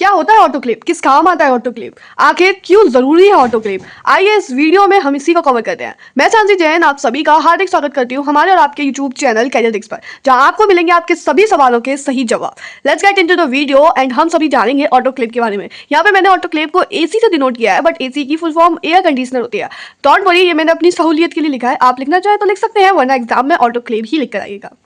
क्या होता है ऑटोक्लेव, किस काम आता है ऑटोक्लेव, आखिर क्यों जरूरी है ऑटोक्लेव, आइए इस वीडियो में हम इसी को कवर करते हैं। मैं सांची जैन आप सभी का हार्दिक स्वागत करती हूँ हमारे और आपके यूट्यूब चैनल कैरियर पर, जहां आपको मिलेंगे आपके सभी सवालों के सही जवाब। Let's get into the video and हम सभी जानेंगे ऑटोक्लेव के बारे में। यहाँ पे मैंने ऑटोक्लेव को एसी से डिनोट किया है, बट एसी की फुल फॉर्म एयर कंडीशनर होती है। डोंट वरी, ये मैंने अपनी सहूलियत के लिए लिखा है, आप लिखना चाहे तो लिख सकते हैं, वरना एग्जाम में ऑटोक्लेव ही लिख कर आइएगा।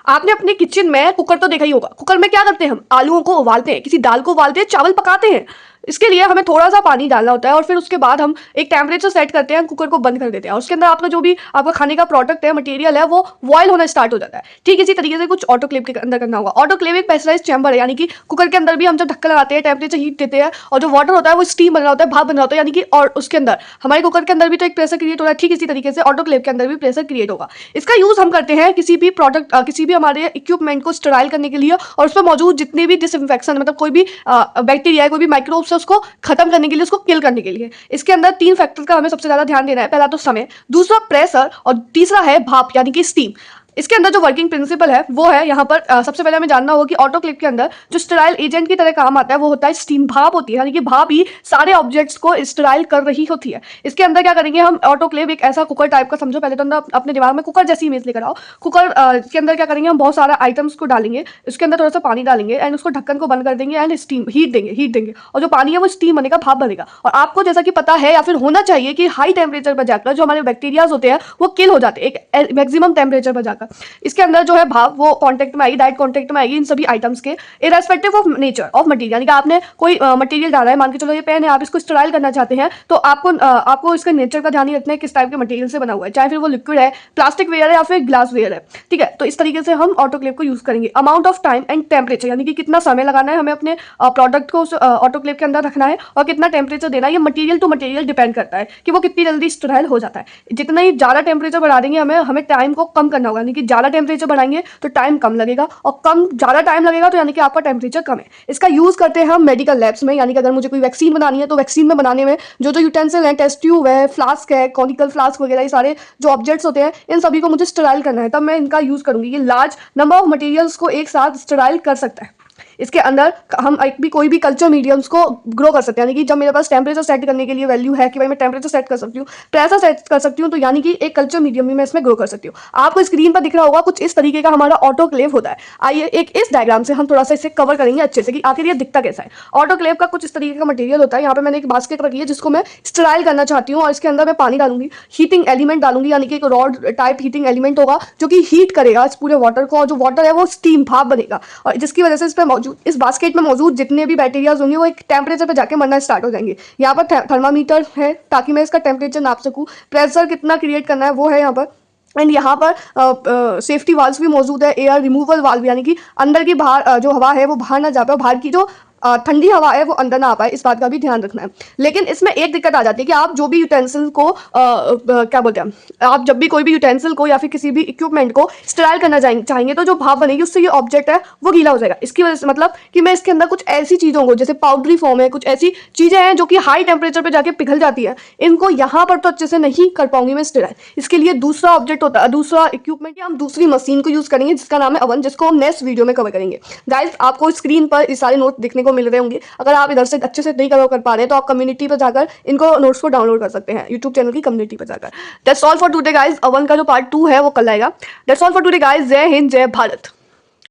आपने अपने किचन में कुकर तो देखा ही होगा। कुकर में क्या करते हैं, हम आलूओं को उबालते हैं, किसी दाल को उबालते हैं, चावल पकाते हैं। इसके लिए हमें थोड़ा सा पानी डालना होता है और फिर उसके बाद हम एक टेम्परेचर सेट करते हैं, कुकर को बंद कर देते हैं और उसके अंदर आपका जो भी आपका खाने का प्रोडक्ट है, मटेरियल है, वो बॉयल होना स्टार्ट हो जाता है। ठीक इसी तरीके से कुछ ऑटोक्लेव के अंदर करना होगा। ऑटोक्लेव एक प्रेशराइज चैम्बर है, यानी कि कुकर के अंदर भी हम जब ढक्कन लगाते हैं, टेम्परेचर हीट देते हैं और जो वाटर होता है वो स्टीम बन रहा होता है, भाप बन रहा होता है, यानी कि और उसके अंदर हमारे कुकर के अंदर भी तो एक प्रेशर क्रिएट हो रहा है। ठीक इसी तरीके से ऑटोक्लेव के अंदर भी प्रेशर क्रिएट होगा। इसका यूज हम करते हैं किसी भी प्रोडक्ट, किसी भी हमारे इक्विपमेंट को स्टराइल करने के लिए और उस पर मौजूद जितने भी डिसइंफेक्शन, मतलब कोई भी बैक्टीरिया है, कोई भी माइक्रोब्स है, उसको खत्म करने के लिए, उसको किल करने के लिए। इसके अंदर 3 फैक्टर का हमें सबसे ज्यादा ध्यान देना है। पहला तो समय, दूसरा प्रेशर और तीसरा है भाप यानी कि स्टीम। इसके अंदर जो वर्किंग प्रिंसिपल है वो है यहाँ पर सबसे पहले हमें जानना होगा कि ऑटोक्लेव के अंदर जो स्टेराइल एजेंट की तरह काम आता है वो होता है स्टीम। भाप होती है, यानी कि भाप ही सारे ऑब्जेक्ट्स को स्टेराइल कर रही होती है। इसके अंदर क्या करेंगे हम, ऑटोक्लेव एक ऐसा कुकर टाइप का समझो, पहले तो अंदर अपने दिमाग में कुकर जैसी इमेज लेकर आओ। कुकर के अंदर क्या करेंगे हम, बहुत सारा आइटम्स को डालेंगे, उसके अंदर थोड़ा सा पानी डालेंगे एंड उसको ढक्कन को बंद कर देंगे एंड स्टीम हीट देंगे और जो पानी है वो स्टीम बनेगा, भाप बनेगा। और आपको जैसा कि पता है या फिर होना चाहिए कि हाई टेम्परेचर पर जाकर जो हमारे बैक्टीरियाज होते हैं वो किल हो जाते हैं एक मैक्सिमम टेम्परेचर पर जाकर। इसके अंदर जो है भाप वो कांटेक्ट में आएगी, डायरेक्ट कांटेक्ट में आएगी इन सभी आइटम्स के, irrespective of nature of material. यानी कि आपने कोई मटेरियल डाला है, मान के चलो ये पेन है, आप इसको स्टराइल करना चाहते हैं, तो आपको इसका नेचर का ध्यान ही रखना है, किस टाइप के मटेरियल से बना हुआ है, चाहे फिर वो लिक्विड है, प्लास्टिक वेयर है या फिर ग्लास वेयर है। ठीक है, तो इस तरीके से हम ऑटोक्लेव को यूज करेंगे। Amount of time and temperature, यानी कि कितना समय लगाना है हमें अपने प्रोडक्ट को ऑटोक्लेव के अंदर रखना है और कितना टेम्परेचर देना है, ये मटेरियल टू मटेरियल डिपेंड करता है कि वो कितनी जल्दी स्टराइल हो जाता है। जितना ही ज्यादा टेम्परेचर बढ़ा देंगे हमें टाइम को कम करना होगा, यानी कि ज्यादा टेम्परेचर बढ़ाएंगे तो टाइम कम लगेगा और ज्यादा टाइम लगेगा तो यानी कि आपका टेम्परेचर कम है। इसका यूज करते हैं हम मेडिकल लैब्स में, यानी कि अगर मुझे कोई वैक्सीन बनानी है तो वैक्सीन में बनाने में जो यूटेंसिल है, टेस्ट ट्यूब है, फ्लास्क है, कॉनिकल फ्लास्क वगैरह, ये सारे जो ऑब्जेक्ट्स होते हैं इन सभी को मुझे स्टराइल करना है, तब मैं इनका यूज करूंगी। ये लार्ज नंबर ऑफ मटेरियल्स को एक साथ स्टराइल कर सकता है। इसके अंदर हम कोई भी कल्चर मीडियम्स को ग्रो कर सकते हैं, यानी कि जब मेरे पास टेम्परेचर सेट करने के लिए वैल्यू है कि भाई मैं टेम्परेचर सेट कर सकती हूँ, प्रेशर सेट कर सकती हूँ, तो यानी कि एक कल्चर मीडियम भी मैं इसमें ग्रो कर सकती हूँ। आपको स्क्रीन पर दिख रहा होगा कुछ इस तरीके का हमारा ऑटोक्लेव होता है। आइए एक इस डायग्राम से हम थोड़ा सा इसे कवर करेंगे अच्छे से कि आखिर ये दिखता कैसा है। ऑटोक्लेव का कुछ इस तरीके का मटेरियल होता है। यहाँ पे मैंने एक बास्केट रखी है जिसको मैं स्टराइल करना चाहती हूँ और इसके अंदर मैं पानी डालूंगी, हीटिंग एलिमेंट डालूंगी, यानी कि एक रॉड टाइप हीटिंग एलिमेंट होगा जो कि हीट करेगा इस पूरे वाटर को, और जो वाटर है वो स्टीम भाप बनेगा और जिसकी वजह से इस पर मौजूद, इस बास्केट में मौजूद जितने भी बैक्टीरियाज होंगे वो एक टेम्परेचर पे जाके मरना स्टार्ट हो जाएंगे। यहाँ पर थर्मामीटर है ताकि मैं इसका टेम्परेचर नाप सकूं, प्रेशर कितना क्रिएट करना है वो है यहाँ पर, एंड यहाँ पर सेफ्टी वाल्व्स भी मौजूद है, एयर रिमूवल वाल्व, यानी कि अंदर की बाहर जो हवा है वो बाहर ना जा पाए, बाहर की जो ठंडी हवा है वो अंदर ना आ पाए, इस बात का भी ध्यान रखना है। लेकिन इसमें एक दिक्कत आ जाती है कि आप जो भी यूटेंसिल को क्या बोलते हैं, आप जब भी कोई भी यूटेंसिल को या फिर किसी भी इक्विपमेंट को स्टराइल करना चाहेंगे तो जो भाप बनेगी उससे ये ऑब्जेक्ट है वो गीला हो जाएगा। इसकी वजह से मतलब कि मैं इसके अंदर कुछ ऐसी चीज़ों को, जैसे पाउडरी फॉर्म है, कुछ ऐसी चीज़ें हैं जो कि हाई टेम्परेचर पर जाके पिघल जाती है, इनको यहाँ पर तो अच्छे से नहीं कर पाऊंगी मैं स्टराइल। इसके लिए दूसरा ऑब्जेक्ट होता है, दूसरा इक्विपमेंट, हम दूसरी मशीन को यूज करेंगे जिसका नाम है अवन, जिसको हम नेक्स्ट वीडियो में कवर करेंगे। गाइस, आपको स्क्रीन पर ये सारे नोट देखने को मिल रहे होंगे। अगर आप इधर से अच्छे से नहीं कवर कर पा रहे हैं तो आप कम्युनिटी पर जाकर इनको नोट्स को डाउनलोड कर सकते हैं, यूट्यूब चैनल की कम्युनिटी पर जाकर। That's all for today guys. अवन का जो पार्ट 2 है वो कल आएगा। That's all for today guys. जय हिंद, जय भारत।